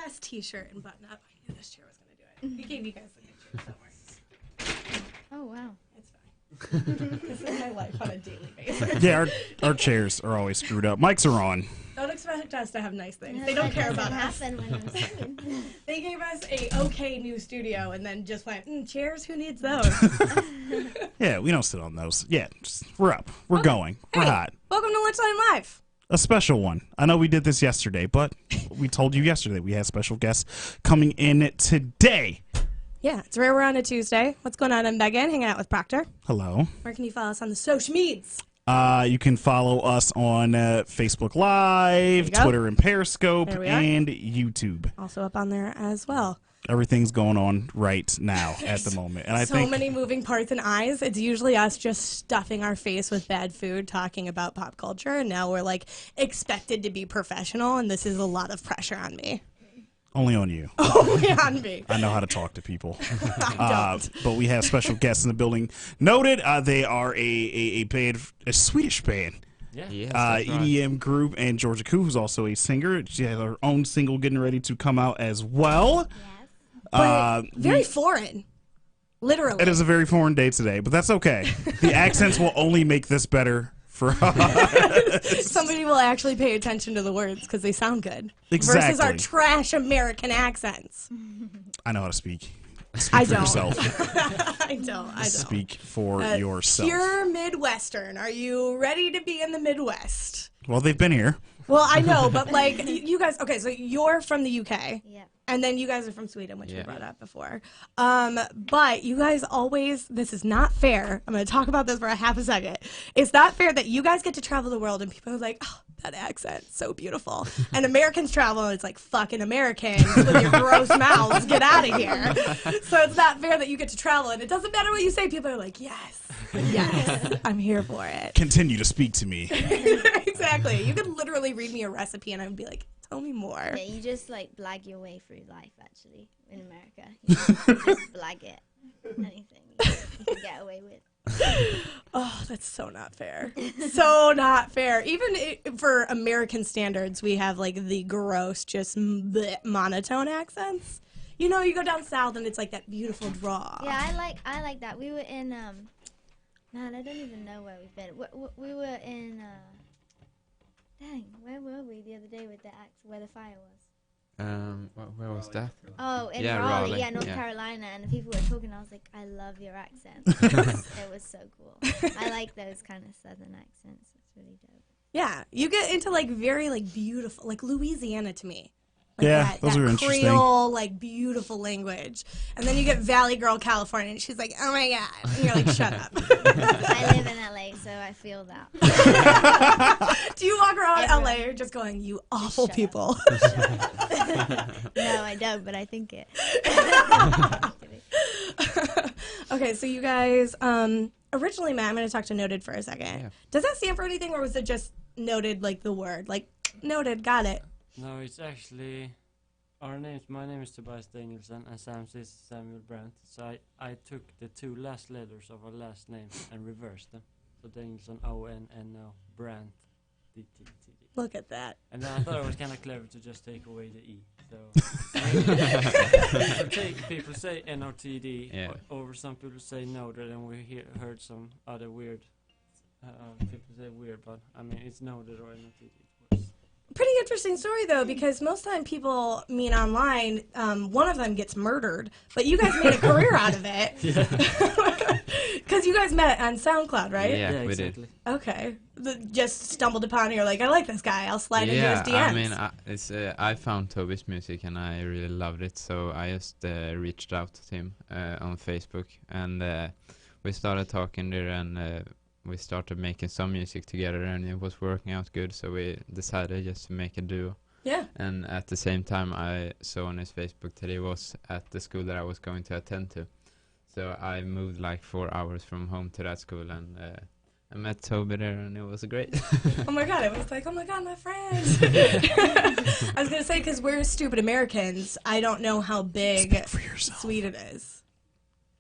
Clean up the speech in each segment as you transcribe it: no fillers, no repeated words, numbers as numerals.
best t-shirt and button up. I knew this chair was going to do it. He gave you guys the good chair somewhere. Oh, wow. It's fine. This is my life on a daily basis. Yeah, our chairs are always screwed up. Mics are on. Don't expect us to have nice things. They don't care about us. When I'm singing. They gave us a okay new studio and then just went, chairs, who needs those? Yeah, we don't sit on those. Yeah, we're up. We're going. We're hot. Welcome to Lunchtime Live. A special one. I know we did this yesterday, but we told you yesterday we had special guests coming in today. Yeah, it's rare we're on a Tuesday. What's going on? I'm Meaghan, hanging out with Proctor. Hello. Where can you follow us on the social medias? You can follow us on Facebook Live, Twitter and Periscope, and YouTube. Also up on there as well. Everything's going on right now at the moment. And I think many moving parts and eyes. It's usually us just stuffing our face with bad food, talking about pop culture, and now we're like expected to be professional, and this is a lot of pressure on me. only on you. Only on me. I know how to talk to people. I don't. But we have special guests in the building. Noted, they are a band, a Swedish band. Yeah. Yes, EDM group, and Georgia Koo, who's also a singer. She has her own single getting ready to come out as well. But very foreign. Literally. It is a very foreign day today, but that's okay. The accents will only make this better for us. Somebody will actually pay attention to the words because they sound good. Exactly. Versus our trash American accents. I know how to speak. Speak I for don't. yourself. I don't. Speak for yourself. Pure Midwestern. Are you ready to be in the Midwest? Well, they've been here. Well, I know, but like you guys, okay, so you're from the UK. Yeah. And then you guys are from Sweden, which we brought up before. But you guys always, this is not fair. I'm going to talk about this for a half a second. It's not fair that you guys get to travel the world and people are like, oh, that accent, so beautiful. And Americans travel and it's like, fucking Americans with your gross mouths, get out of here. So it's not fair that you get to travel and it doesn't matter what you say. People are like, yes, I'm here for it. Continue to speak to me. Exactly. You could literally read me a recipe and I would be like, tell me more. Yeah, you just like blag your way through life. Actually, in America, you just blag it. Anything you can get away with. Oh, that's so not fair. So not fair. Even for American standards, we have like the gross, just monotone accents. You know, you go down south and it's like that beautiful draw. Yeah, I like that. We were in man, I don't even know where we've been. We were in dang, where were we the other day with the axe where the fire was? Where was that? Oh, in Yeah, Raleigh, Raleigh, yeah, North yeah. Carolina, and the people were talking. I was like, I love your accent. It was so cool. I like those kind of southern accents. It's really dope. Yeah, you get into like very like beautiful, like Louisiana to me. Like Yeah, those are interesting. Creole, like beautiful language, and then you get Valley Girl, California, and she's like, "Oh my god," and you're like, "Shut up." I live in LA, so I feel that. Do you walk around LA just going, "You awful Shut people"? No, I don't, but I think it. Okay, so you guys, originally, Matt, I'm going to talk to Noted for a second. Yeah. Does that stand for anything, or was it just Noted, like the word, like Noted, got it? No, it's actually our names. My name is Tobias Danielson, and Sam's is Samuel Brandt. So I took the two last letters of our last name and reversed them. So Danielson, O-N-N-O, Brandt, D-T-T-D. Look at that. And then I thought it was kind of clever to just take away the E. So people say N-O-T-D, Yeah. or some people say noted, and we heard some other weird people say weird, but I mean it's noted or N-O-T-D. Pretty interesting story, though, because most time people meet online, one of them gets murdered, but you guys made a career out of it. Because you guys met on SoundCloud, right? Yeah, we exactly. did. Okay. Just stumbled upon and you're like, I like this guy. I'll slide into his DMs. I mean, I found Toby's music and I really loved it, so I just reached out to him on Facebook, and we started talking there, and we started making some music together, and it was working out good, so we decided just to make a duo. Yeah. And at the same time, I saw on his Facebook that he was at the school that I was going to attend to. So I moved like 4 hours from home to that school, and I met Toby there, and it was great. Oh my god, it was like, oh my god, my friends. I was going to say, because we're stupid Americans, I don't know how big Sweden is.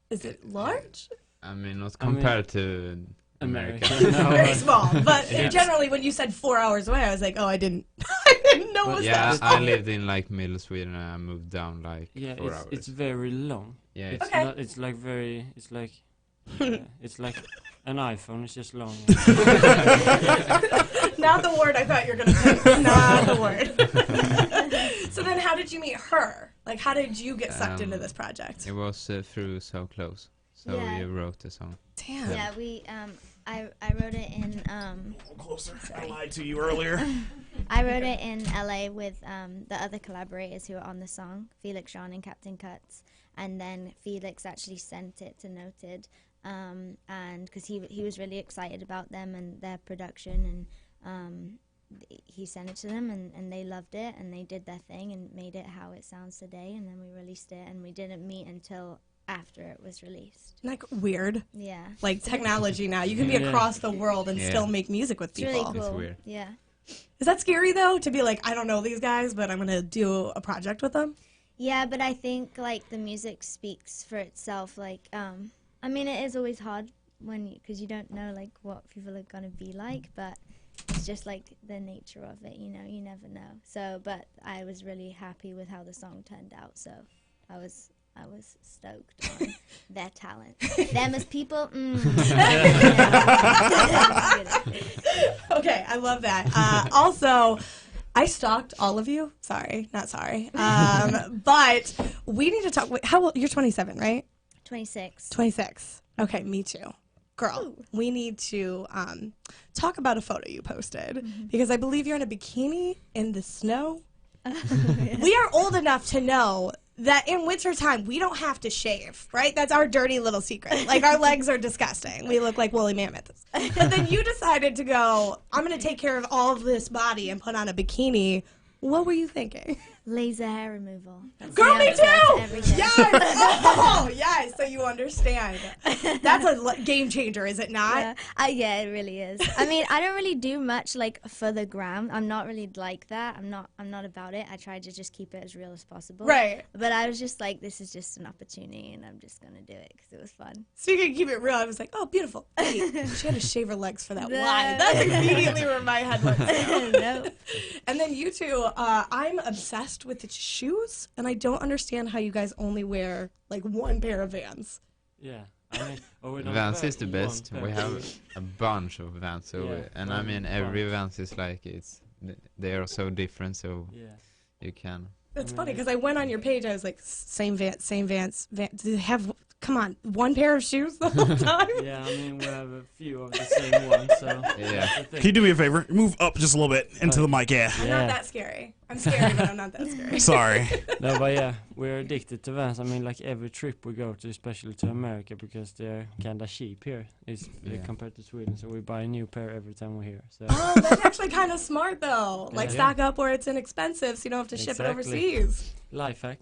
Is it large? I mean, not compared to America. No, Very small, but Yeah. generally when you said 4 hours away, I was like, oh, I didn't know it was Yeah, that I small. lived in like middle Sweden and I moved down like yeah, 4 hours. it's very long. Yeah, It's Okay. not. It's like very. It's like an iPhone. It's just long. Not the word I thought you were going to say. Not the word. So then how did you meet her? Like, how did you get sucked into this project? It was through So Close. So Yeah. we wrote the song. Damn. Yeah, we I wrote it in Closer. I lied to you earlier. I wrote it in LA with the other collaborators who were on the song, Felix Jean and Captain Cuts, and then Felix actually sent it to Noted, and because he was really excited about them and their production, and he sent it to them, and they loved it, and they did their thing and made it how it sounds today, and then we released it, and we didn't meet until after it was released. Like, weird. Yeah. Like, technology now. You can be Yeah. across the world and Yeah. still make music with It's people. really It's cool. weird. Yeah. Is that scary, though, to be like, I don't know these guys, but I'm going to do a project with them? Yeah, but I think like the music speaks for itself. Like, I mean, it is always hard because you don't know like what people are gonna be like, but it's just like the nature of it. You know, you never know. So, but I was really happy with how the song turned out. So, I was stoked on their talent. Them as people. Okay, I love that. Also, I stalked all of you. Sorry, not sorry. But we need to talk. Wait, how old? You're 27, right? 26. 26. Okay, me too. Girl, we need to talk about a photo you posted because I believe you're in a bikini in the snow. We are old enough to know that in wintertime we don't have to shave, right? That's our dirty little secret. Like, our legs are disgusting. We look like woolly mammoths. But then you decided to go, I'm going to take care of all of this body and put on a bikini. What were you thinking? Laser hair removal. That's Girl, the me answer to too! everything. Yes! Oh, yes, so you understand. That's a game changer, is it not? Yeah, it really is. I mean, I don't really do much like for the gram. I'm not really like that. I'm not about it. I try to just keep it as real as possible. Right. But I was just like, this is just an opportunity, and I'm just gonna do it because it was fun. Speaking of keep it real, I was like, oh, beautiful. Wait, she had to shave her legs for that. No. Why? That's immediately where my head went. No. And then you two, I'm obsessed with the shoes, and I don't understand how you guys only wear like one pair of Vans. Yeah. I mean, we don't Vans wear is the one best. pair We of have shoes. a bunch of Vans, so Yeah, and I one mean bunch. every Vans is like they are so different, so Yeah. you can. It's funny because I went on your page, I was like, same Vans. Do they have? Come on, one pair of shoes the whole time? Yeah, I mean, we have a few of the same ones, so Yeah. that's the thing. Can you do me a favor? Move up just a little bit into the mic. Yeah. I'm Yeah. not that scary. I'm scary, but I'm not that scary. Sorry. No, but yeah, we're addicted to Vans. I mean, like every trip we go to, especially to America, because they're kind of cheap here, compared to Sweden. So we buy a new pair every time we're here. So Oh, that's actually kind of smart, though. Like, Yeah. stock up where it's inexpensive so you don't have to ship it Exactly. overseas. life hack.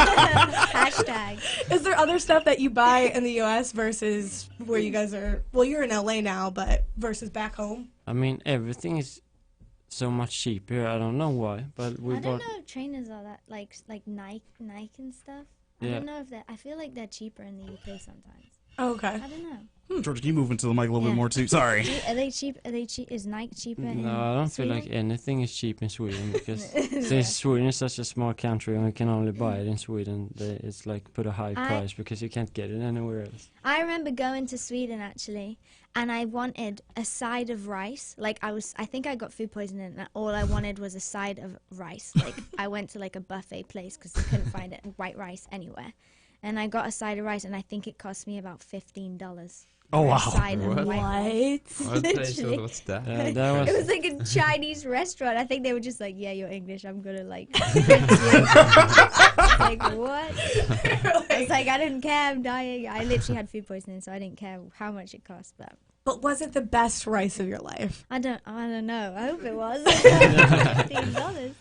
Hashtag. Is there other stuff that you buy in the U.S. versus where you guys are? Well, you're in L.A. now, but versus back home? I mean, everything is so much cheaper here. I don't know why, but we I bought. don't know if trainers are that like Nike and stuff. I Yeah. don't know if that. I feel like they're cheaper in the UK sometimes. Oh, okay. I don't know. George, can you move into the mic a little bit Yeah. more too? Sorry. Are they cheap? Are they cheap? Is Nike cheaper? in No, I don't feel like Sweden? anything is cheap in Sweden because since Sweden is such a small country and we can only buy it in Sweden, it's like put a high price because you can't get it anywhere else. I remember going to Sweden actually, and I wanted a side of rice. Like I think I got food poisoning, and all I wanted was a side of rice. Like I went to like a buffet place because I couldn't find white rice anywhere, and I got a side of rice, and I think it cost me about $15. Oh, wow. Side of What? white rice. What place Literally. was that? That It was was like a Chinese restaurant. I think they were just like, "Yeah, you're English. I'm gonna like." Like what? It's like I didn't care. I'm dying. I literally had food poisoning, so I didn't care how much it cost. But But was it the best rice of your life? I don't know. I hope it was. $15.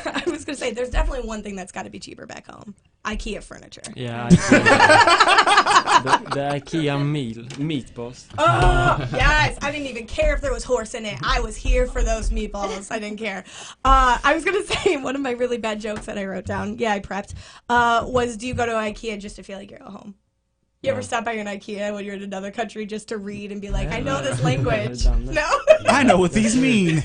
I was going to say, there's definitely one thing that's got to be cheaper back home. IKEA furniture. yeah. the IKEA meatballs. Oh, yes. I didn't even care if there was horse in it. I was here for those meatballs. I didn't care. I was going to say, one of my really bad jokes that I wrote down, I prepped, was do you go to IKEA just to feel like you're at home? You ever stop by an IKEA when you're in another country just to read and be like, I know this language? Done that. No? I know what these mean.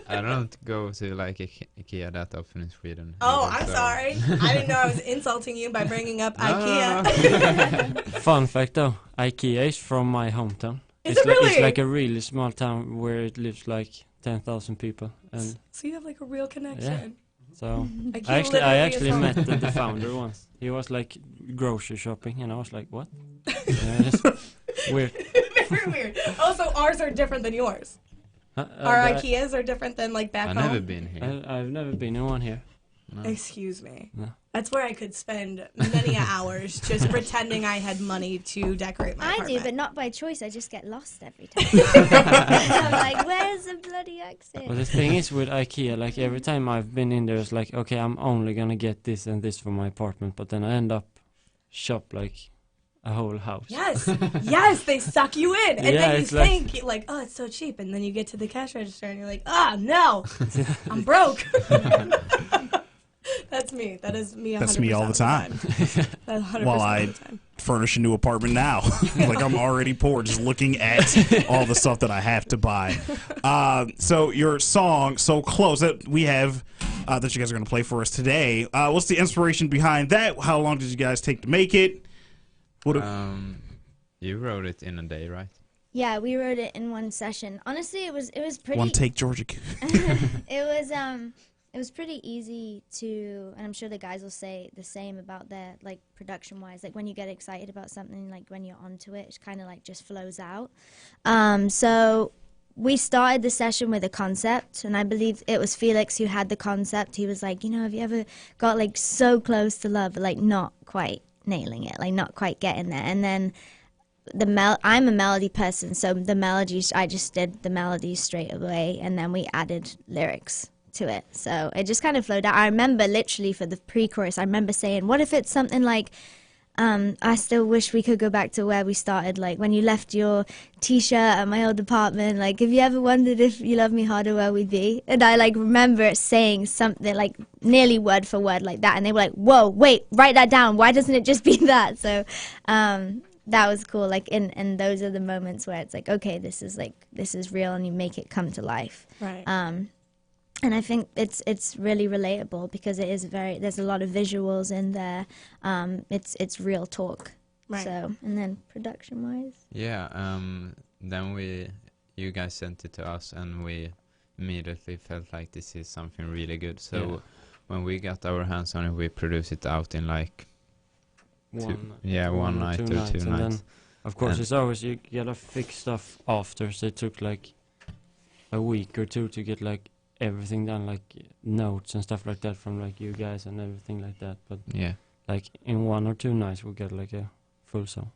I don't go to like IKEA that often in Sweden. Oh, either, I'm so- sorry. I didn't know I was insulting you by bringing up No, IKEA. no. Fun fact though, IKEA is from my hometown. Is it's it really? It's like a really small town where it lives like 10,000 people, and So you have like a real connection. so IKEA I literally actually is met home. the founder once. He was like grocery shopping, and I was like, what? Yeah, it's weird. Very weird. Oh, so ours are different than yours. Our IKEAs are different than like back I've home. never been here. I've never been in one here. No. Excuse me. No. That's where I could spend many hours just pretending I had money to decorate my I do, apartment. but not by choice. I just get lost every time. I'm like, where's the bloody exit? Well, the thing is with IKEA, like every time I've been in there, it's like, okay, I'm only gonna get this and this for my apartment, but then I end up shop like a whole house. Yes, yes, they suck you in, and Yeah, then you it's like- think like, oh, it's so cheap, and then you get to the cash register and you're like, ah, no, I'm broke. That's me. That is me. 100% That's me all the time. That's 100% While all I the time. furnish a new apartment now. Like I'm already poor just looking at all the stuff that I have to buy. So your song, So Close, that we have that you guys are going to play for us today. What's the inspiration behind that? How long did you guys take to make it? What? You wrote it in a day, right? Yeah, we wrote it in one session. Honestly, it was pretty. One take, Georgia. It was pretty easy to, and I'm sure the guys will say the same about their, like, production-wise. Like, when you get excited about something, like, when you're onto it, it kind of, like, just flows out. So we started the session with a concept, and I believe it was Felix who had the concept. He was like, you know, have you ever got, like, so close to love, but, like, not quite nailing it, like, not quite getting there? And then I'm a melody person, so the melodies, I just did the melodies straight away, and then we added lyrics to it. So it just kind of flowed out. I remember literally for the pre-chorus, I remember saying, what if it's something like, I still wish we could go back to where we started, like when you left your t-shirt at my old apartment, like, have you ever wondered if you love me harder, where we'd be? And I like remember saying something like nearly word for word like that, and they were like, whoa, wait, write that down, why doesn't it just be that? So that was cool. Like, and those are the moments where it's like, okay, this is real, and you make it come to life. Right. And I think it's really relatable because it is there's a lot of visuals in there. It's real talk. Right. So, and then production wise. Yeah. Then you guys sent it to us, and we immediately felt like this is something really good. So Yeah. when we got our hands on it, we produced it out in like one night or two and nights. then, of course, And- it's always you gotta fix stuff after. So it took like a week or two to get like everything done, like notes and stuff like that from like you guys and everything like that. But Yeah. like in 1 or 2 nights, we got like a full song.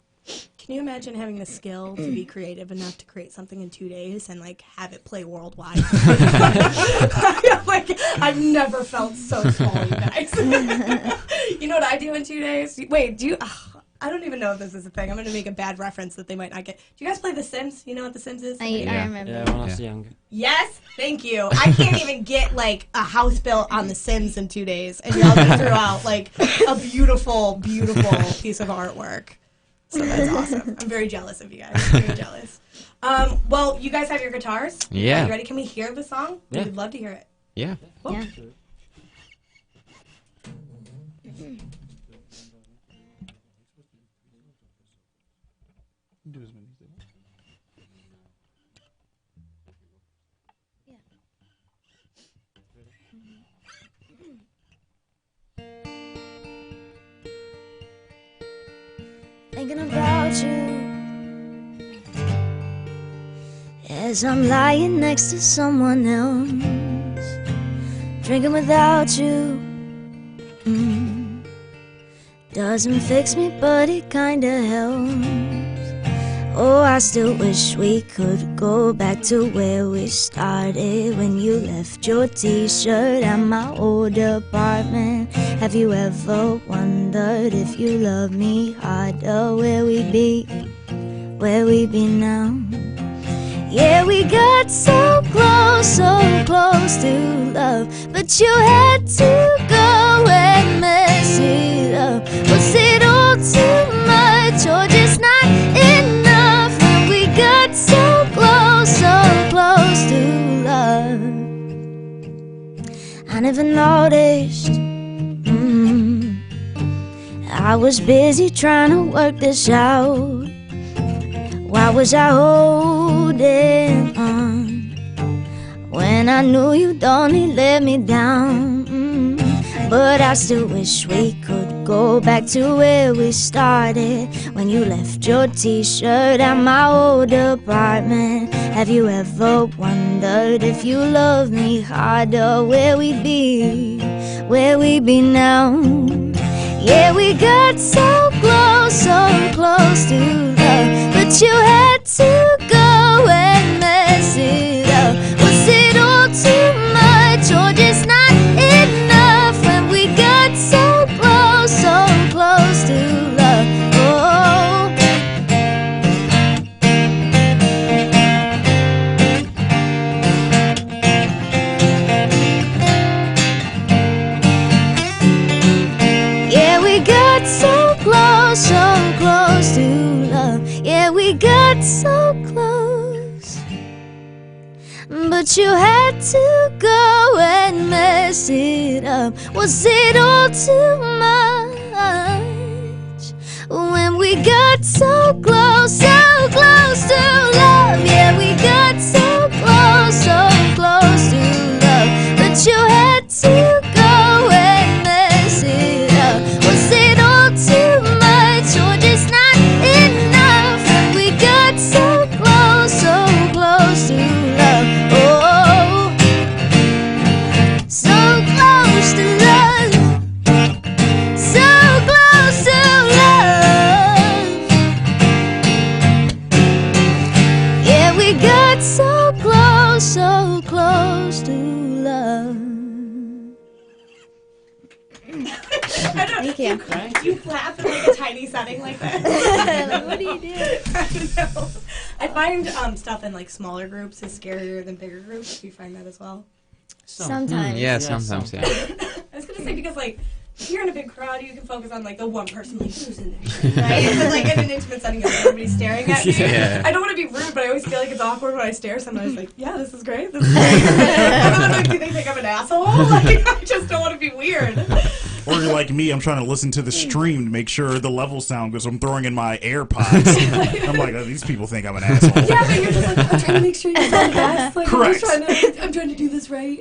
Can you imagine having the skill to be creative enough to create something in 2 days and like have it play worldwide? Like, I've never felt so small, you guys. You know what I do in 2 days? Wait, do you? I don't even know if this is a thing. I'm going to make a bad reference that they might not get. Do you guys play The Sims? You know what The Sims is? I Yeah. remember. Yeah, when I was younger. Yes, thank you. I can't even get like a house built on The Sims in 2 days, and y'all just threw out like a beautiful, beautiful piece of artwork. So that's awesome. I'm very jealous of you guys. Very jealous. Well, you guys have your guitars. Yeah. Are you ready? Can we hear the song? Yeah. We'd love to hear it. Yeah. Cool. Yeah. Thinking about you as I'm lying next to someone else, drinking without you. Doesn't fix me, but it kinda helps. Oh, I still wish we could go back to where we started, when you left your t-shirt at my old apartment. Have you ever wondered if you love me harder, where we'd be now? Yeah, we got so close to love, but you had to go and mess it up. Was it all too much, never noticed. I was busy trying to work this out. Why was I holding on when I knew you'd only let me down? But I still wish we could go back to where we started, when you left your t-shirt at my old apartment. Have you ever wondered if you loved me harder? Where we'd be now? Yeah, we got so close to love, but you had to go and mess it up. Was it all too much or just not enough when we got so close to love? Oh, yeah, we got so close to love. Yeah, we got so close, but you had to go and mess it up. Was it all too much when we got so close to love? Yeah, we got so close to love, but you had to go and mess it up. Was it all too much or just not enough when we got so close to love? Oh, so close to love, so close to love. Yeah, we got so close to love. Thank you. You clap in like a tiny setting like that. Like, what do you do? I don't know. I find stuff in like smaller groups is scarier than bigger groups. Do you find that as well? Sometimes. Yeah, sometimes, yeah. I was gonna say because like if you're in a big crowd, you can focus on like the one person like who's in there, right? But like in an intimate setting, everybody's staring at me. Yeah. I don't want to be rude, but I always feel like it's awkward when I stare. Sometimes like, yeah, this is great. This is great. I don't know, do they think I'm an asshole? Like I just don't want to be weird. Or you're like me, I'm trying to listen to the stream to make sure the levels sound good, so I'm throwing in my AirPods. I'm like, oh, these people think I'm an asshole. Yeah, but you're just like, I'm trying to make sure you sound best. Like, Correct. I'm trying to do this right.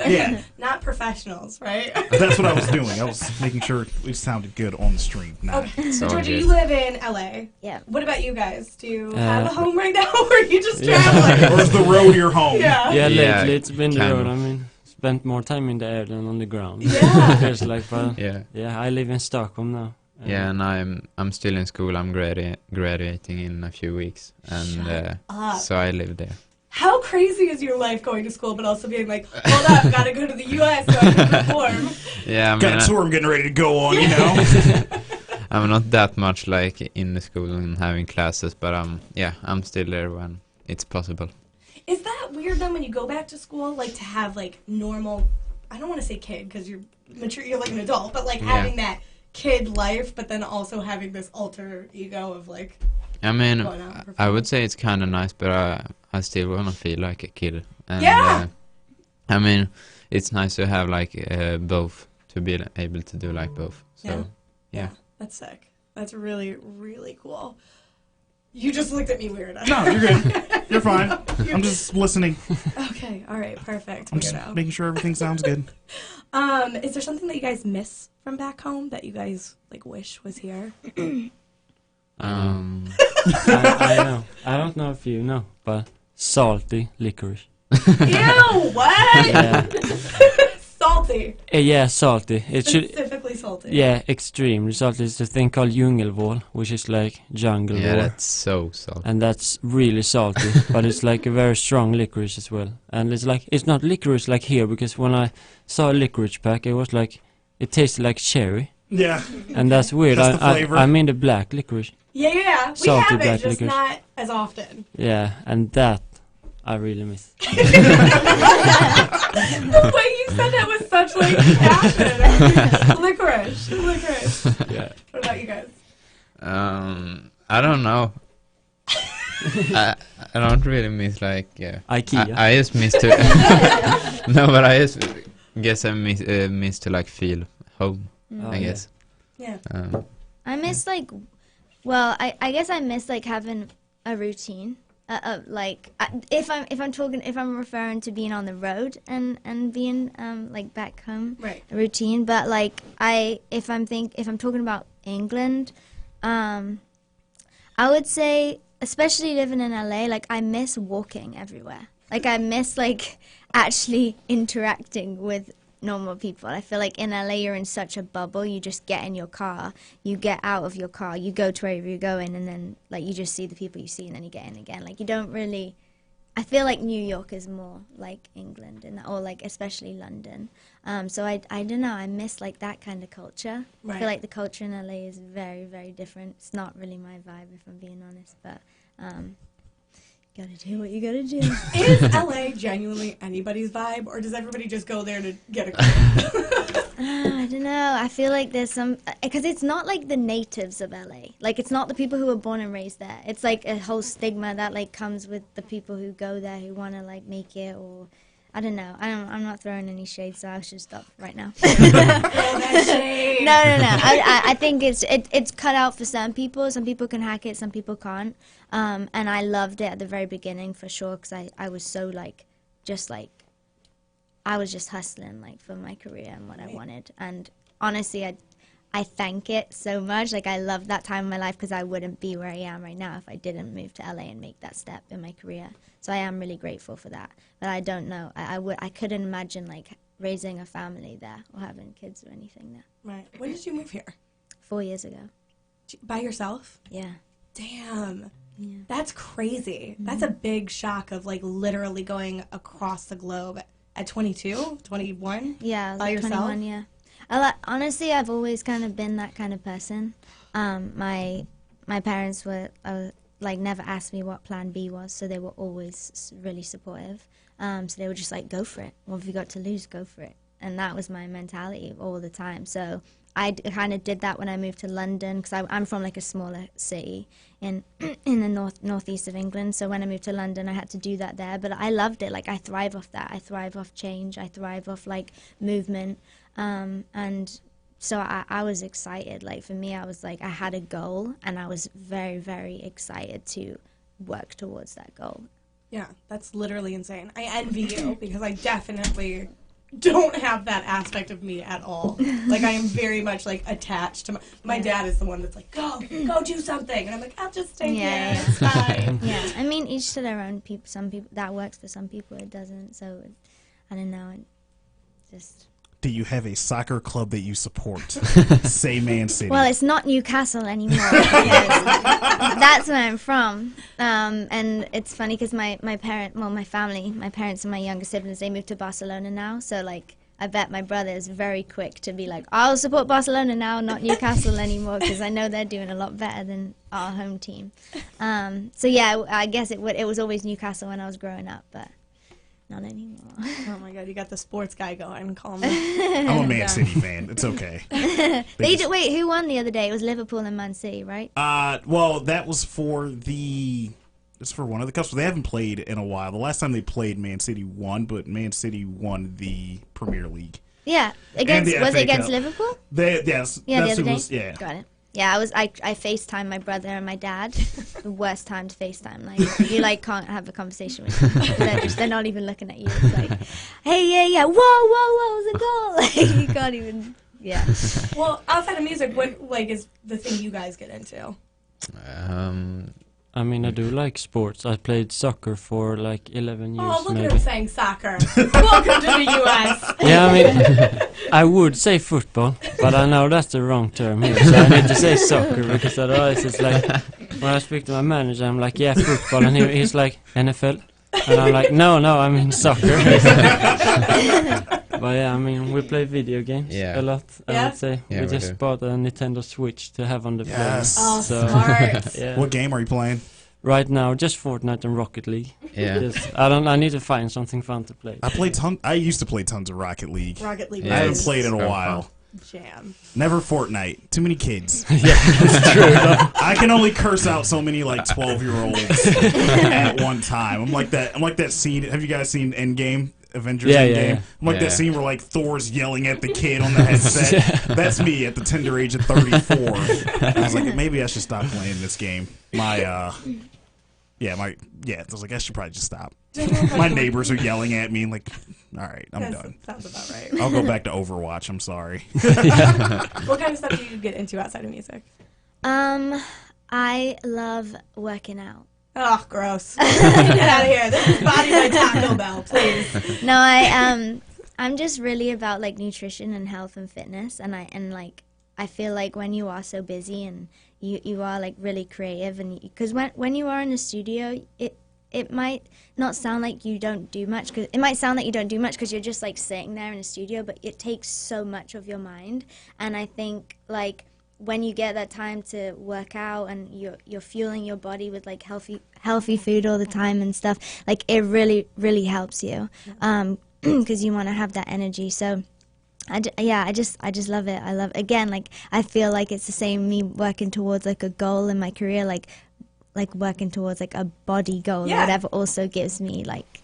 Yeah. Not professionals, right? That's what I was doing. I was making sure it sounded good on the stream. Nah. Okay. So all Georgia, good. you live in LA. Yeah. What about you guys? Do you have a home right now, or are you just Yeah. traveling? Or is the road your home? Yeah. Yeah, Yeah, lately it's been the kind road. of. I mean, spent more time in the air than on the ground. Yeah. Feels like, but Yeah. yeah, I live in Stockholm now. Yeah, and I'm still in school. I'm graduating in a few weeks, and up. so I live there. How crazy is your life going to school, but also being like, hold up, gotta go to the U.S. so I can perform? Yeah, I mean, Got a tour I'm getting ready to go on, you know? I'm not that much like in the school and having classes, but I'm still there when it's possible. Is that weird then when you go back to school, like to have like normal, I don't want to say kid because you're mature, you're like an adult, but like Yeah. having that kid life, but then also having this alter ego of like, I mean, Going out and I performing. would say it's kind of nice, but I still wanna feel like a kid. And, Yeah. I mean, it's nice to have like both, to be able to do like both. So yeah. That's sick. That's really, really cool. You just looked at me weird. No, you're good. You're fine. I'm just listening. Okay, all right, perfect. I'm just Weirdo. making sure everything sounds good. Is there something that you guys miss from back home that you guys like wish was here? I know. I don't know if you know, but salty licorice. Ew, what? Yeah, Salty. yeah, salty. It should. Specifically salty. Yeah, extremely salty. It's a thing called djungelvål, which is like jungle Yeah, vår. that's so salty. And that's really salty, but it's like a very strong licorice as well. And it's like, it's not licorice like here, because when I saw a licorice pack, it was like, it tasted like cherry. Yeah. And that's weird. That's the flavor. I mean the black licorice. Yeah. We Salty have it, black just licorice. not as often. Yeah, and that I really miss. The way you said that was such like passion. Licorice. Yeah. What about you guys? I don't know. I don't really miss like IKEA. I just miss to no, but I just guess I miss to like feel home. Oh, I yeah. guess. Yeah. I miss like, well, I guess I miss like having a routine. Like if I'm referring to being on the road and being like back home, Right. a routine. But like if I'm talking about England, I would say, especially living in LA, like I miss walking everywhere. Like I miss like actually interacting with normal people. I feel like in LA you're in such a bubble. You just get in your car, you get out of your car, you go to wherever you're going, and then like you just see the people you see, and then you get in again. Like you don't really. I feel like New York is more like England, or like especially London. So I don't know. I miss like that kind of culture. Right. I feel like the culture in LA is very, very different. It's not really my vibe, if I'm being honest. But gotta do what you gotta do. Is LA genuinely anybody's vibe, or does everybody just go there to get a car? I don't know. I feel like there's some, because it's not like the natives of LA. Like it's not the people who were born and raised there. It's like a whole stigma that like comes with the people who go there who want to like make it, or I don't know. I'm not throwing any shade, so I should stop right now. Oh, that shade. No. I think it's cut out for some people. Some people can hack it, some people can't. And I loved it at the very beginning for sure, because I was so like, just like, I was just hustling like for my career and what I wanted. And honestly, I thank it so much. Like I love that time of my life, because I wouldn't be where I am right now if I didn't move to LA and make that step in my career. So I am really grateful for that. But I don't know. I couldn't imagine like raising a family there or having kids or anything there. Right. When did you move here? 4 years ago. By yourself? Yeah. Damn. Yeah. That's crazy. That's a big shock of like literally going across the globe at 22, 21? Yeah, I was By like yourself? 21, yeah. Honestly, I've always kind of been that kind of person. My parents were like never asked me what plan B was, so they were always really supportive. So they were just like, go for it. What have you got to lose? Go for it. And that was my mentality all the time. So I kind of did that when I moved to London, because I'm from like a smaller city in the northeast of England. So when I moved to London, I had to do that there. But I loved it. Like I thrive off that. I thrive off change. I thrive off like movement. And so I was excited. Like for me, I was like, I had a goal, and I was very, very excited to work towards that goal. Yeah, that's literally insane. I envy you, because I definitely don't have that aspect of me at all. Like I am very much like attached to my dad is the one that's like, go do something, and I'm like, I'll just stay here. It's fine. Yeah, I mean, each to their own. Some people that works for some people, it doesn't. So I don't know. It just. Do you have a soccer club that you support? Say Man City. Well, it's not Newcastle anymore, because that's where I'm from. And it's funny because my family, my parents and my younger siblings, they moved to Barcelona now. So like, I bet my brother is very quick to be like, I'll support Barcelona now, not Newcastle anymore, because I know they're doing a lot better than our home team. So yeah, I guess it was always Newcastle when I was growing up, but. Not anymore. Oh my god, you got the sports guy going. Calm I'm a Man City fan. It's okay. Wait, who won the other day? It was Liverpool and Man City, right? Well, that was for one of the cups. They haven't played in a while. The last time they played, Man City won, but Man City won the Premier League. Yeah, was it against Liverpool? Yes. Yeah, that's the other who day. yeah. Got it. Yeah, I FaceTimed my brother and my dad. The worst time to FaceTime. Like you like can't have a conversation with them. They're not even looking at you. It's like, hey, yeah, whoa, it's a goal. Like you can't even. Yeah. Well, outside of music, what like is the thing you guys get into? I mean, I do like sports. I played soccer for like 11 years. Oh, look maybe. at him saying soccer. Welcome to the U.S. Yeah, I mean, I would say football, but I know that's the wrong term here, so I need to say soccer, because otherwise it's like, when I speak to my manager, I'm like, yeah, football, and he's like, NFL? And I'm like, no, I mean soccer. But yeah, I mean, we play video games a lot, I would say. Yeah, we we just do. bought a Nintendo Switch to have on the Yes. plane. Oh, So, smart. yeah. What game are you playing? Right now, just Fortnite and Rocket League. Yeah. I need to find something fun to play. I used to play tons of Rocket League. Rocket League. I haven't is played in a so while. fun. Jam. Never Fortnite. Too many kids. Yeah, it's true. I can only curse out so many like 12-year-olds at one time. I'm like that scene. Have you guys seen Endgame? Avengers Yeah, Endgame. yeah, yeah. I'm like that scene where like Thor's yelling at the kid on the headset. That's me at the tender age of 34. I was like, maybe I should stop playing this game. I was like, I should probably just stop. My neighbors are yelling at me, like, all right, I'm done. Sounds about right. I'll go back to Overwatch. I'm sorry. What kind of stuff do you get into outside of music? I love working out. Oh, gross. Get out of here. This is Body by Taco Bell, please. No, I'm just really about like nutrition and health and fitness, and I feel like when you are so busy and you are like really creative, and because when you are in the studio, it might not sound like you don't do much, because it might sound like you don't do much because you're just like sitting there in the studio, but it takes so much of your mind. And I think like when you get that time to work out and you're fueling your body with like healthy food all the time and stuff, like it really helps you, because you want to have that energy. So I just love it. I love, again, like I feel like it's the same, me working towards like a goal in my career, like working towards like a body goal or whatever also gives me like,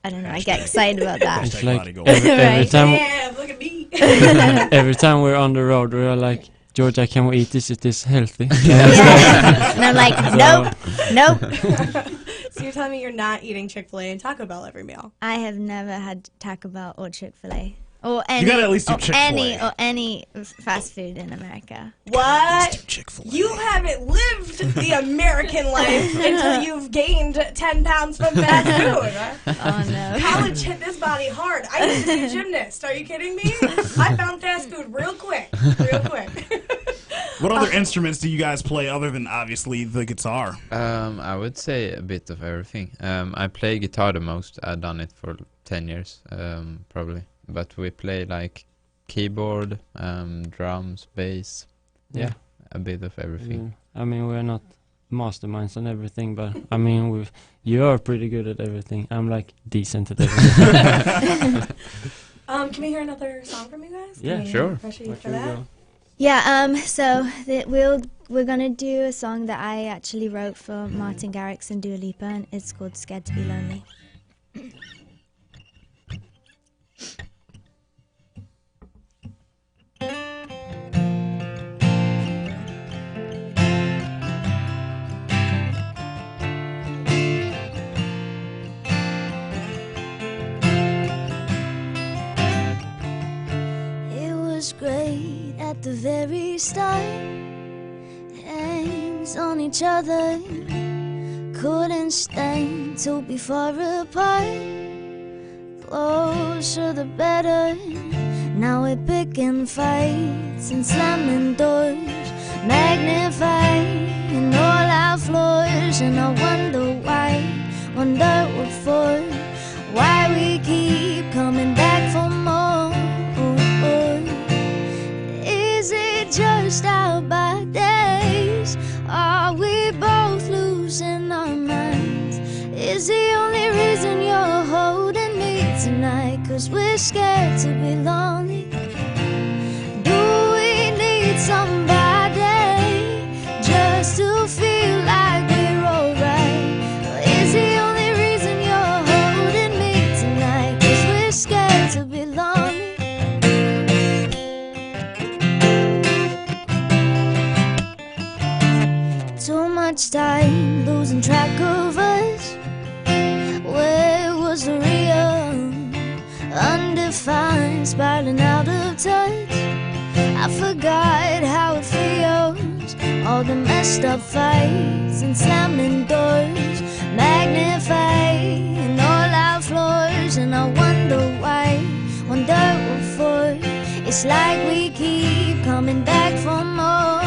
I don't know, I get excited about that. It's like Body every time, Damn, look at me. every time we're on the road, we're like, Georgia, can we eat this? Is this healthy? Yeah. And I'm like, nope. So you're telling me you're not eating Chick-fil-A and Taco Bell every meal? I have never had Taco Bell or Chick-fil-A. Or any, gotta at least do Chick-fil-A. any fast food in America. What? Chick-fil-A. You haven't lived the American life until you've gained 10 pounds from fast food. Oh no. College hit this body hard. I used to be a gymnast. Are you kidding me? I found fast food real quick. What other instruments do you guys play other than obviously the guitar? I would say a bit of everything. I play guitar the most. I've done it for 10 years, probably. But we play like keyboard, drums, bass. Yeah, a bit of everything. I mean, we're not masterminds on everything, but I mean, you're pretty good at everything. I'm like decent at everything. Can we hear another song from you guys? Yeah, Can we sure. pressure you Where for should we that? go? Yeah, so we're gonna do a song that I actually wrote for Martin Garrix and Dua Lipa, and it's called Scared to Be Lonely. It was great at the very start, hands on each other, couldn't stand to be far apart. Closer the better. Now we're picking fights and slamming doors, magnifying all our flaws. And I wonder why, wonder what for, why we keep coming back for more. Is it just our bad days? Are we both losing our minds? Is the only reason you're holding me tonight 'cause we're scared to be lonely? Do we need somebody just to feel like we're alright? Or is the only reason you're holding me tonight 'cause we're scared to be lonely? Too much time losing track of us. Where was the real? Undefined, spiraling out of touch. I forgot how it feels. All the messed up fights and slamming doors, magnifying all our flaws. And I wonder why, wonder what for. It's like we keep coming back for more.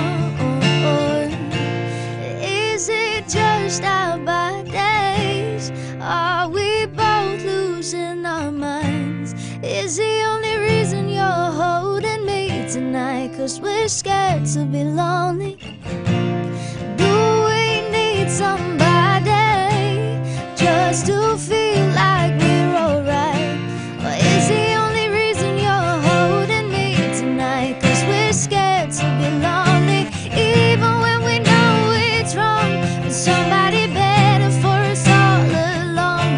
Is it just our bad days? Are we both losing our minds? Is the only reason you're holding me tonight 'cause we're scared to be lonely? Do we need somebody just to feel like we're alright? Or is the only reason you're holding me tonight 'cause we're scared to be lonely? Even when we know it's wrong, there's somebody better for us all along.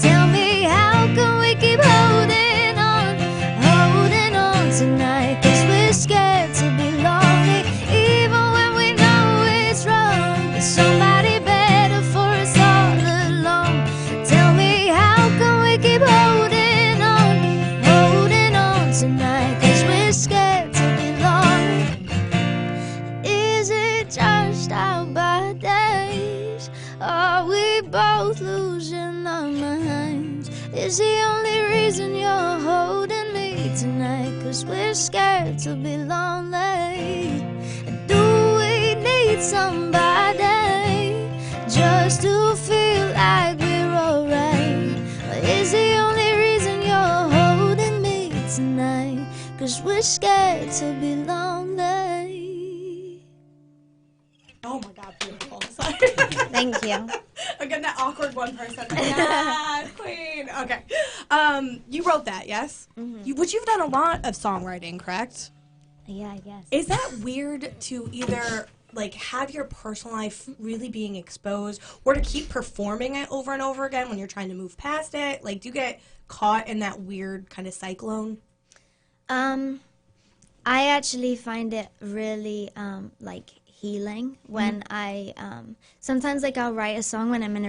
Tell me, how can we keep holding is the only reason you're holding me tonight? 'Cause we're scared to be lonely. And do we need somebody just to feel like we're alright? Or is the only reason you're holding me tonight? 'Cause we're scared to be lonely. Oh my God, beautiful. Sorry. Thank you. I'm getting that awkward one person. Yeah, queen. Okay. You wrote that, yes? Mm-hmm. Which you've done a lot of songwriting, correct? Yeah, I guess. Is that weird to either like have your personal life really being exposed or to keep performing it over and over again when you're trying to move past it? Like, do you get caught in that weird kind of cyclone? I actually find it really like healing when I sometimes like I'll write a song when I'm in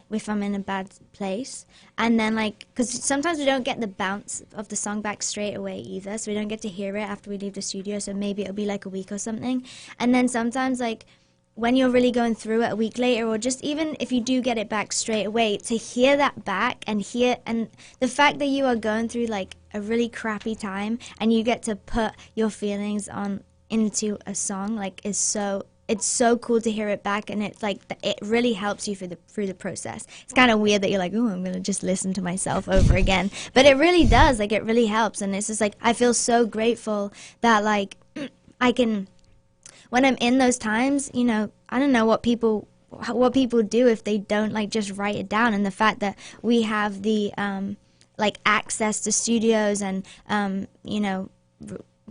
if I'm in a bad place, and then like because sometimes we don't get the bounce of the song back straight away either, so we don't get to hear it after we leave the studio, so maybe it'll be like a week or something, and then sometimes like when you're really going through it a week later, or just even if you do get it back straight away, to hear that back and the fact that you are going through like a really crappy time and you get to put your feelings into a song, like it's so cool to hear it back, and it's like it really helps you through the process. It's kind of weird that you're like, oh, I'm gonna just listen to myself over again, but it really does, like it really helps, and it's just like I feel so grateful that like I can, when I'm in those times, you know, I don't know what people do if they don't like just write it down, and the fact that we have the like access to studios and you know,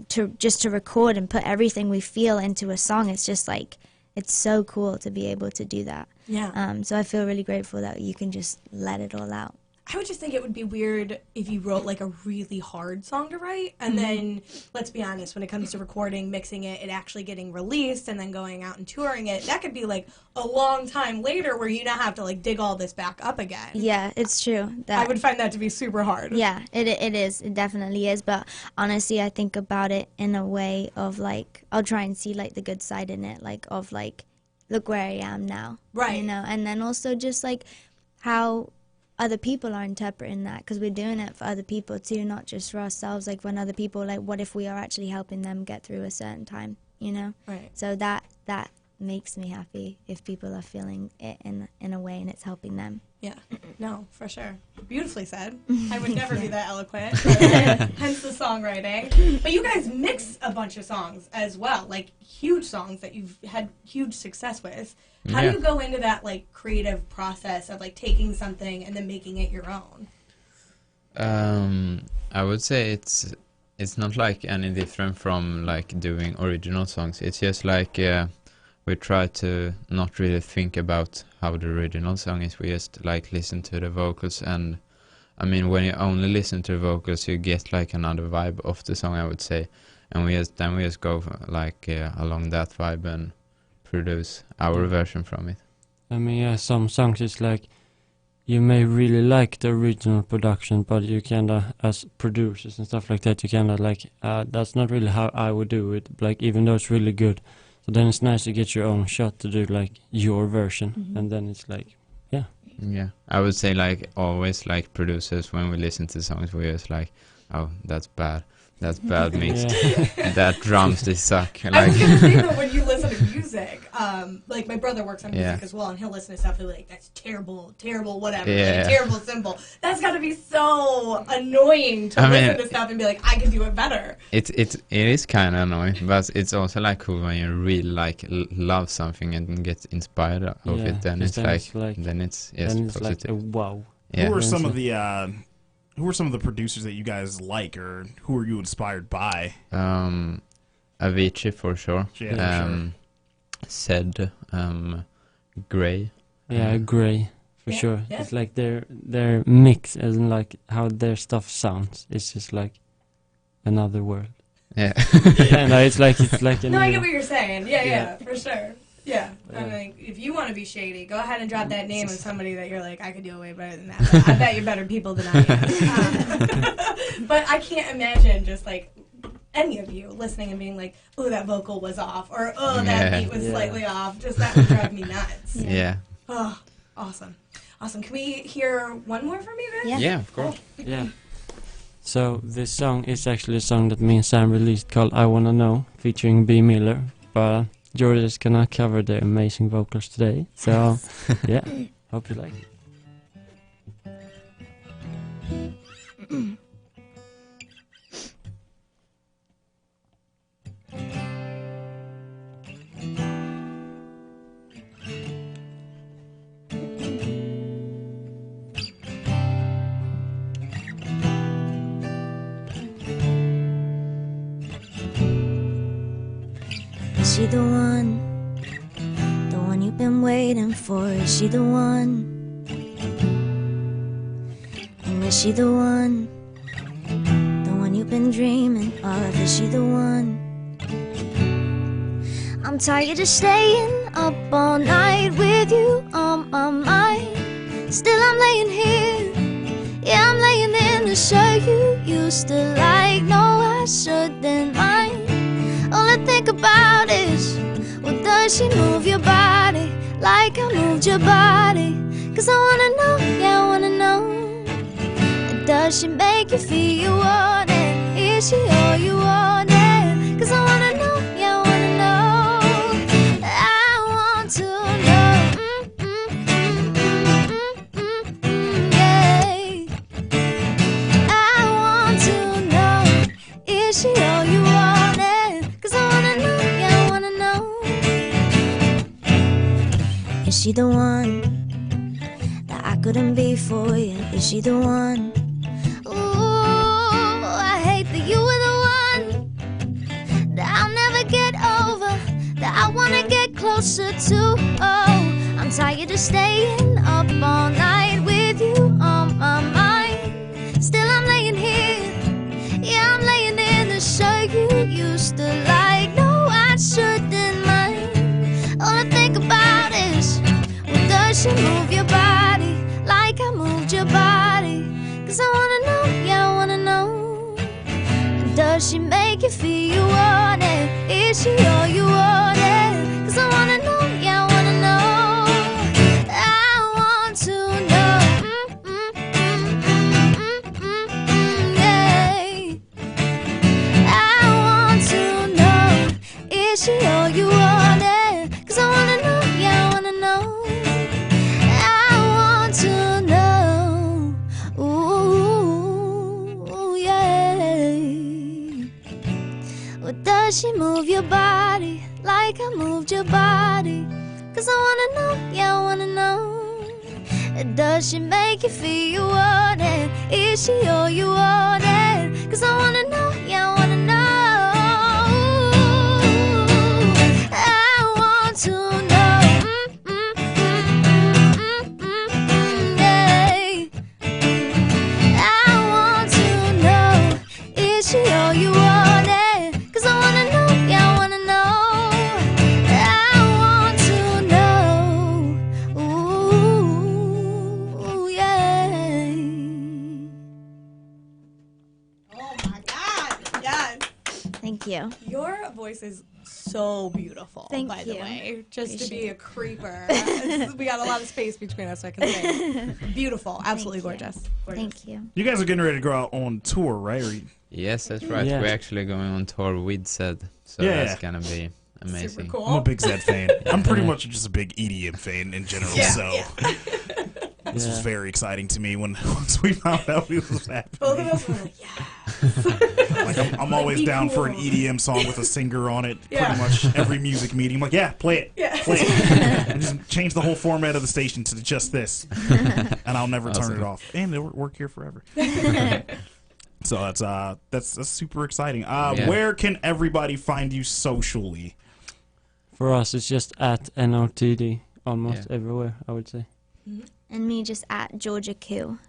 to record and put everything we feel into a song, it's just like it's so cool to be able to do that. Yeah. So I feel really grateful that you can just let it all out. I would just think it would be weird if you wrote like a really hard song to write, and then, let's be honest, when it comes to recording, mixing it, it actually getting released, and then going out and touring it, that could be like a long time later where you now have to like dig all this back up again. Yeah, it's true. I would find that to be super hard. Yeah, it is. It definitely is. But honestly, I think about it in a way of like, I'll try and see like the good side in it, like of like, look where I am now. Right. You know, and then also just like how other people are interpreting that, because we're doing it for other people too, not just for ourselves. Like when other people, like what if we are actually helping them get through a certain time, you know? Right. So that makes me happy if people are feeling it in a way and it's helping them. Yeah, no, for sure. Beautifully said. I would never be that eloquent, but hence the songwriting. But you guys mix a bunch of songs as well, like huge songs that you've had huge success with. How do you go into that like creative process of like taking something and then making it your own? I would say it's not like any different from like doing original songs. It's just like we try to not really think about how the original song is. We just like listen to the vocals, and I mean when you only listen to the vocals you get like another vibe of the song, I would say, and we just go like along that vibe and produce our version from it. I mean, yeah, some songs is like you may really like the original production, but you kinda, as producers and stuff like that, you kinda like that's not really how I would do it. Like even though it's really good, so then it's nice to get your own shot to do like your version, and then it's like, yeah. Yeah, I would say like always like producers, when we listen to songs we just like, oh, that's bad mixed. Yeah. That drums, they suck. I Like was gonna say that when you listen to music, like my brother works on music as well, and he'll listen to stuff and be like, "That's terrible, whatever, like, terrible symbol." That's gotta be so annoying to listen to stuff and be like, "I can do it better." it is kind of annoying, but it's also like cool when you really like love something and get inspired of it. Then it's like then it's positive. Like a wow. Yeah. Who are some of the producers that you guys like, or who are you inspired by? Avicii for sure. Yeah, for sure. Zed, Gray. Yeah, Gray for Yeah, sure. yeah. It's like their mix, as in like how their stuff sounds. It's just like another world. Yeah. Yeah, no, it's like a No, I new- get what you're saying. Yeah, Yeah. for sure. Yeah, I Yeah. mean, if you want to be shady, go ahead and drop that name of somebody that you're like, I could do way better than that. But I bet you're better people than I am. But I can't imagine just like any of you listening and being like, oh, that vocal was off, or oh, that beat was slightly off. Just that would drive me nuts. Yeah. Oh, awesome. Awesome. Can we hear one more from you guys? Yeah. Yeah, of course. Yeah. So this song is actually a song that me and Sam released called I Wanna Know, featuring B. Miller. But George is gonna cover the amazing vocals today. So, yeah, hope you like it. Is she the one? The one you've been waiting for? Is she the one? And is she the one? The one you've been dreaming of? Is she the one? I'm tired of staying up all night with you on my mind. Still I'm laying here. Yeah, I'm laying in the shirt you used to like. No, I shouldn't mind. All I think about is, well, does she move your body like I moved your body? 'Cause I wanna know, yeah, I wanna know. Does she make you feel you want it? Is she all you wanted? 'Cause I wanna know, yeah, I wanna know. I want to know, yeah. I want to know, is she all you wanted? 'Cause I wanna know, yeah, I wanna know. Is she the one that I couldn't be for you? Is she the one? Ooh, I hate that you were the one that I'll never get over, that I wanna get closer to. Oh, I'm tired of staying up all night with you on my mind. Still I'm laying here, yeah, I'm laying in the shirt you used to like. No, I shouldn't mind. All I think about is, well, does she move your body like I moved your body? 'Cause I wanna know, yeah, I wanna know. Does she make you feel you want it? Is she all you wanted? 'Cause I wanna know, yeah, I wanna know. I want to know, yeah. I want to know, is she all you wanted? 'Cause I wanna know, yeah, I wanna know. I want to know, ooh, yeah. Well, does she move your body like I moved your body? 'Cause I wanna know, yeah, I wanna know. Does she make you feel you want it? Is she all you wanted? 'Cause I wanna know, yeah, I wanna know. I want to know, yeah. I want to know, is she all you wanted? 'Cause I wanna know, yeah, I wanna know. I want to know, ooh, yeah. Oh my God. Yes. Thank you. Your voice is so beautiful, Thank by the you. way. Just to be Appreciate a creeper. We got a lot of space between us, so I can say. Beautiful. Absolutely Thank you. gorgeous. Thank you. You guys are getting ready to go out on tour, right? Or Yes, that's right. Yeah. We're actually going on tour with Zed, so Yeah, that's yeah. gonna be amazing. Super cool. I'm a big Zed fan. I'm pretty much just a big EDM fan in general, Yeah, so this was Yeah. very exciting to me when once we found out it was happening. Both of us were like, yeah. Like I'm always be down for an cool. EDM song with a singer on it. Yeah. Pretty much every music meeting. I'm like, yeah, play it, Yeah. play it, and just change the whole format of the station to just this, and I'll never turn it Awesome. off, and it'll work here forever. So that's super exciting. Yeah. Where can everybody find you socially? For us, it's just at NOTD almost Yeah. everywhere, I would say. And me just at Georgia Q.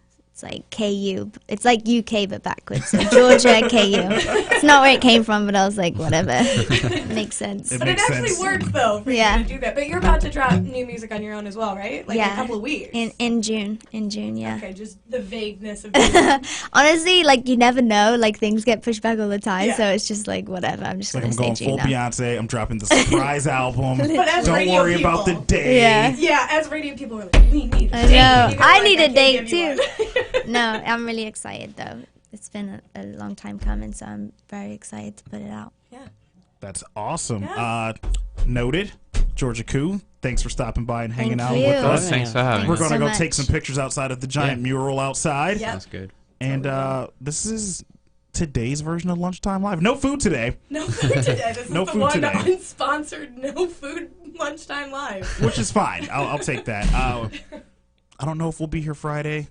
It's like KU. It's like UK but backwards. So Georgia KU. It's not where it came from, but I was like, whatever. Makes sense. But it actually works though for you to do that. But you're about to drop new music on your own as well, right? Like in a couple of weeks. In June. In June, yeah. Okay, just the vagueness of honestly, like you never know. Like things get pushed back all the time, so it's just like whatever. I'm just gonna say I'm going full Beyonce. I'm dropping the surprise album. But as Don't radio worry people, about the day. Yeah, as radio people are like, we need a date. I know. I need like, a date too. No, I'm really excited though. It's been a long time coming, so I'm very excited to put it out. Yeah. That's awesome. Yeah. Noted. Georgia Koo, thanks for stopping by and hanging out with Oh, us. thanks for having We're us. going to so go much. take some pictures outside of the giant mural outside. Yep. That's good. And this is today's version of Lunchtime Live. No food today. No food today. This No is the food one today. unsponsored, no food Lunchtime Live. Which is fine. I'll take that. I don't know if we'll be here Friday.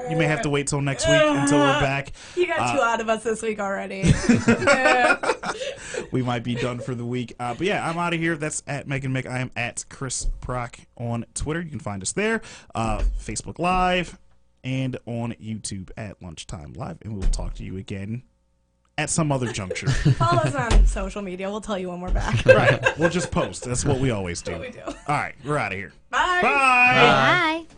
You may have to wait till next week until we're back. You got two out of us this week already. We might be done for the week. But yeah, I'm out of here. That's at Meaghan Mick. I am at Chris Proc on Twitter. You can find us there. Facebook Live and on YouTube at Lunchtime Live. And we'll talk to you again at some other juncture. Follow us on social media. We'll tell you when we're back. Right. We'll just post. That's what we always do. That's what we do. All right. We're out of here. Bye. Bye. Bye.